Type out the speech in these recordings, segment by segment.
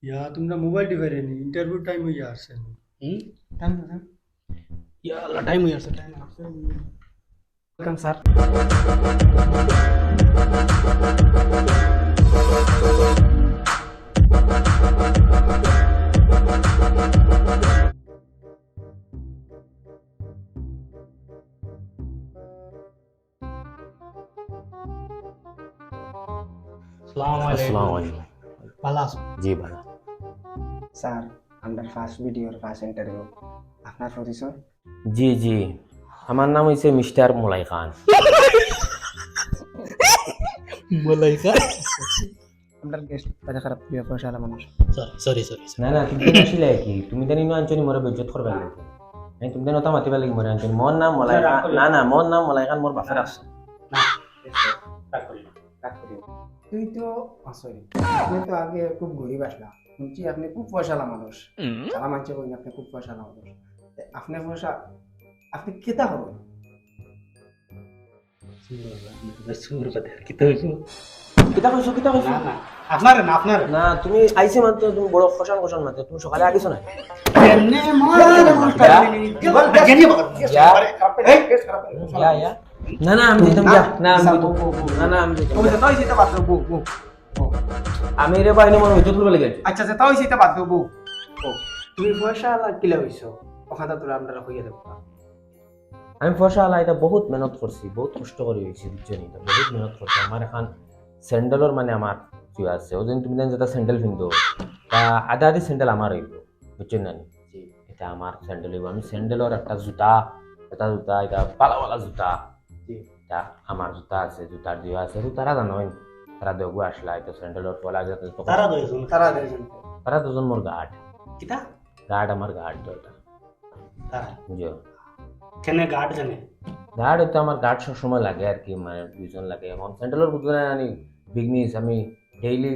ইয়া তোমরা mobile টিপাইরেনি interview time হইয়া আসছে টাইম টাইম ইয়া আল্লাহ টাইম হয়ে আসছে টাইম আসছে ওয়েলকাম স্যার আসসালামু আসসালামু আলাইকুম আলাইকুম। ভালো আছো জি ভালো। স্যার আমরা ফার্স্ট ভিডিওর ফার্স্ট ইন্টারভিউ আপনার পরিচয় জি জি, আমার নাম হইছে মিস্টার মোলাই খান। মালাইকা আপনার গেস্ট বাজে খারাপ প্রিয় পয়সালা মানুষ সরি সরি না না, তুমি তো আসলে কি তুমি জানি না আঞ্চনি মোরে বেজ্জত করবা লাগে। আমি তুমি জানো তা মাতিবা লাগি মোরে আঞ্চনি মোর নাম মোলাই খান। না না, মোর নাম মোলাই খান, মোর বাপের আছে। তুই তো সরি আপনি তো আগে খুব গরিব আসলা শুনছি আপনি খুব পয়সালা মানুষ সারা মানুষে কইন আপনি খুব পয়সালা মানুষ আপনি পয়সা আপনি কেতা হবেন কিতা কইছো কিতা কইছো? আপনার না আপনার না তুমি আইছে মাত্র, তুমি বড় খসান খসান মাত্র, তুমি সকালে আগেছো না? এমনি ইয়া ইয়া না না, আমি দিতাম যা। না আমি দিতাম। না না আমি দিতাম। তাই সেটা বাদ দেবো বউ আমি রে বাইরে মনে হইতো তুলবে লাগে। আচ্ছা আচ্ছা তাই সেটা বাদ দেবো তুমি পয়সালা কিলা হইছো ওখানে তোরা আমরা হইয়া দেবো আমি ফসা আলা এটা বহুত মেহনত করছি, বহুত কষ্ট করে হয়েছি, বুঝছেন? এটা বহুত মেহনত করছি। আমার এখন স্যান্ডেলর মানে আমার কি আছে, ওই দিন তুমি জানি যেটা স্যান্ডেল কিনতো তা আধা আধি স্যান্ডেল আমার হইব, বুঝছেন না? এটা আমার স্যান্ডেল হইব। আমি স্যান্ডেলর একটা জুতা, এটা পালাওয়ালা জুতা, এটা আমার জুতা আছে, জুতার দিয়ে আছে, তারা জানো তারা দেবো আসলা। এটা স্যান্ডেলর পলা যাতে তারা দুইজন তারা দুজন মোর গার্ড, কিতা গার্ড আমার গার্ড তো এটা তারা বুঝো। কেনে গার্ড জানে গার্ড হইতো আমার গার্ড সবসময় লাগে আর কি, মানে দুইজন লাগে। এখন স্যান্ডেলের বুঝবে না আমি বিজনেস, আমি ডেইলি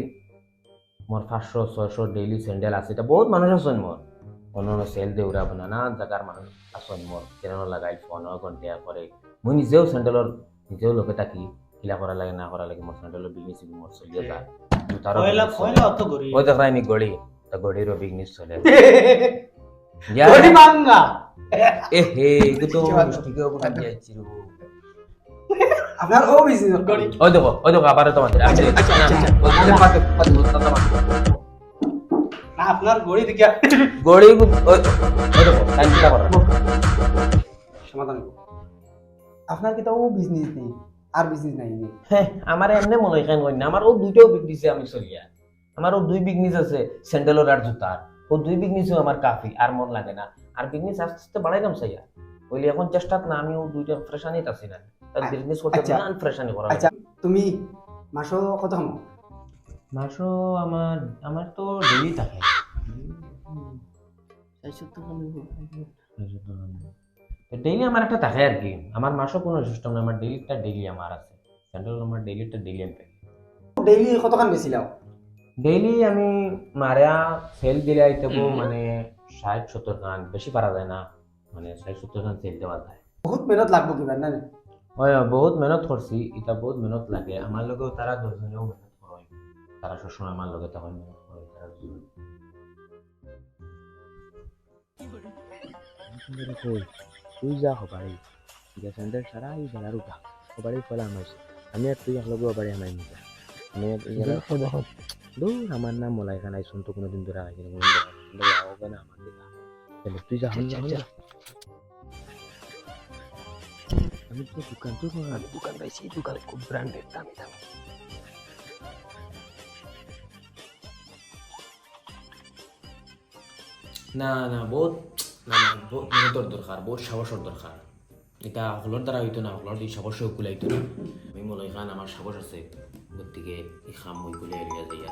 মোর 500-600 ডেইলি স্যান্ডেল আছে। এটা বহুত মানুষ আছেন মোর, অন্য সেল দিয়ে উড়াব না, না জায়গার মানুষ আছেন মোর, কেন লাগাই ফোন ঘন্টা করে। মুই নিজেও স্যান্ডেলর নিজেও লোকে থাকি, কিলা করা লাগে না করা লাগে, মোর স্যান্ডেলের বিজনেস মোর চলিয়ে যায়। জুতারও কয়লা business কয়লা চলে। অত গরি ওই দেখাই নি গড়ি, তা গড়িরও বিজনেস চলে। ইয়া, গরি মাঙ্গা এ হে এগুলো তো মিষ্টিকে ওপর যাচ্ছি রে। আপনার ও বিজনেস গরি ওই দেখো আবার তোমাদের না আপনার গড়ি দেখিয়া গড়ি ওই দেখো টাইম কিটা করা। সমাধান করব আপনার কি তাও বিজনেস নেই আর বিজনেস নাই নি হ্যাঁ, আমার এমনি মনে হয় কেন কই না, আমার ও দুইটাও বিজনেসে আমি চলিয়া। আমার ও দুই বিজনেস আছে, স্যান্ডেলর আর জুতার। ও দুই বিজনেসও আমার কাফি, আর মন লাগে না। আর বিজনেস আস্তে আস্তে বাড়াইলাম চাইয়া বলি, এখন চেষ্টা না আমি ও দুইটা ফ্রেশানিত আছি না, তার বিজনেস করতে আচ্ছা। না ফ্রেশানি করা। আচ্ছা তুমি মাসো কত হম মাসও আমার আমার তো ডেইলি থাকে। ডেইলি আমার একটা থাকে আর কি, আমার মাসও কোনো সিস্টেম না, আমার ডেইলিটা ডেইলি আমার আছে। স্যান্ডেল আমার ডেইলিটা ডেইলি আমি পাই। ডেইলি কতখান বেছিলাও ডেইলি আমি মারা সেল দিলে আইতেব মানে 60-70 গান, বেশি পারা যায় না, মানে 60-70 গান সেল দেওয়া যায়। বহুত মেহনত লাগবো কিবা না ওই বহুত মেহনত করছি, এটা বহুত মেহনত লাগে। আমার লগেও তারা 10 জনেও মেহনত করে, তারা সবসময় আমার লগে তখন মেহনত করে তারা দুজন। তুই যা হবাড়ি গ্যাসেন্ডার সারা এই জায়গার উঠা হবাড়ি ফলা আমার আমি আর তুই একলগে হবাড়ি আমার নিতা আমি আর তুই জানা দূর আমার নাম মলাই খান আইসুন তো কোনোদিন ধরে আগে কোনোদিন হবে না আমার দিকা তাহলে তুই যা হন যা আমি তো দোকান পাইছি দোকান খুব ব্র্যান্ডেড দামি দামি না না বহুত না না বহুত মেহনতর দরকার, বহুত সাহসের দরকার। এটা হলর দ্বারা হইতো না, হলর এই সাহস কুলাইতো না। আমি মনে খান আমার সাহস আছে, গতিকে এই খাম ওই কুলে এরিয়া যাইয়া।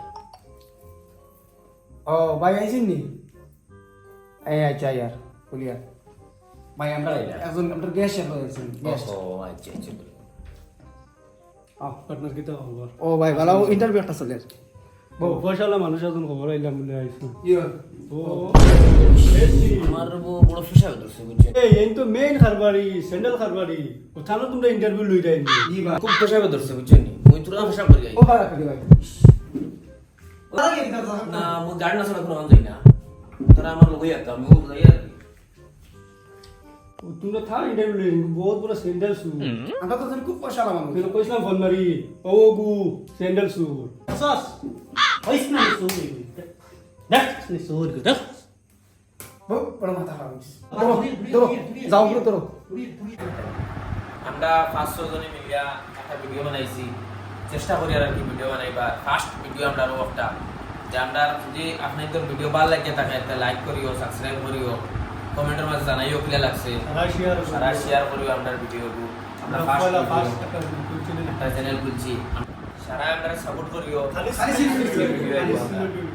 ও ভাই আইছেন নি এই আচ্ছা ইয়ার বলিয়া ভাই আমরা একজন আপনার গ্যাস শেষ হয়ে গেছেন গ্যাস ও আচ্ছা আচ্ছা। আপনার কি তো খবর ও ভাই ভালো ইন্টারভিউ একটা চলে আসে পয়সালা মানুষ এখন খবর আইলাম বলে আইছো ও আমার বড় ফিসা ধরছে, বুঝছেন? এই তো মেইন খারবারি স্যান্ডেল খারবারি ওখানে তোমরা ইন্টারভিউ লই যাইনি খুব ফিসা ধরছে, বুঝছেন? মুই তোরা ফিসা করি যাই। ও ভাই রাখি ভাই না মু গাড়ি না চলা কোনো যাই না তোরা আমার লগই একটা আমি যাই আর তুমি থা ইন্টারভিউ বহুত বড় স্যান্ডেল শু আমরা তো খুব পয়সা মানুষ তুই কইছিলাম ফোন মারি ও গু স্যান্ডেল শু সস হইছ না শু দেখ নি শু দেখ বহুত বড় মাথা খারাপ হইছে ধরো যাও পুরো ধরো আমরা 500 জনে মিলিয়া একটা ভিডিও বানাইছি চেষ্টা করি আর কি ভিডিও বানাইবা ফার্স্ট ভিডিও আমরা একটা যে আমরা যদি আপনাদের ভিডিও ভালো লাগে তাকে একটা লাইক করিও সাবস্ক্রাইব করিও কমেন্টের মাঝে জানাইও কি লাগছে সারা শেয়ার করিও আমরা ভিডিওগুলো আমরা ফার্স্ট একটা চ্যানেল খুলছি সারা আমরা সাপোর্ট করিও খালি ভিডিও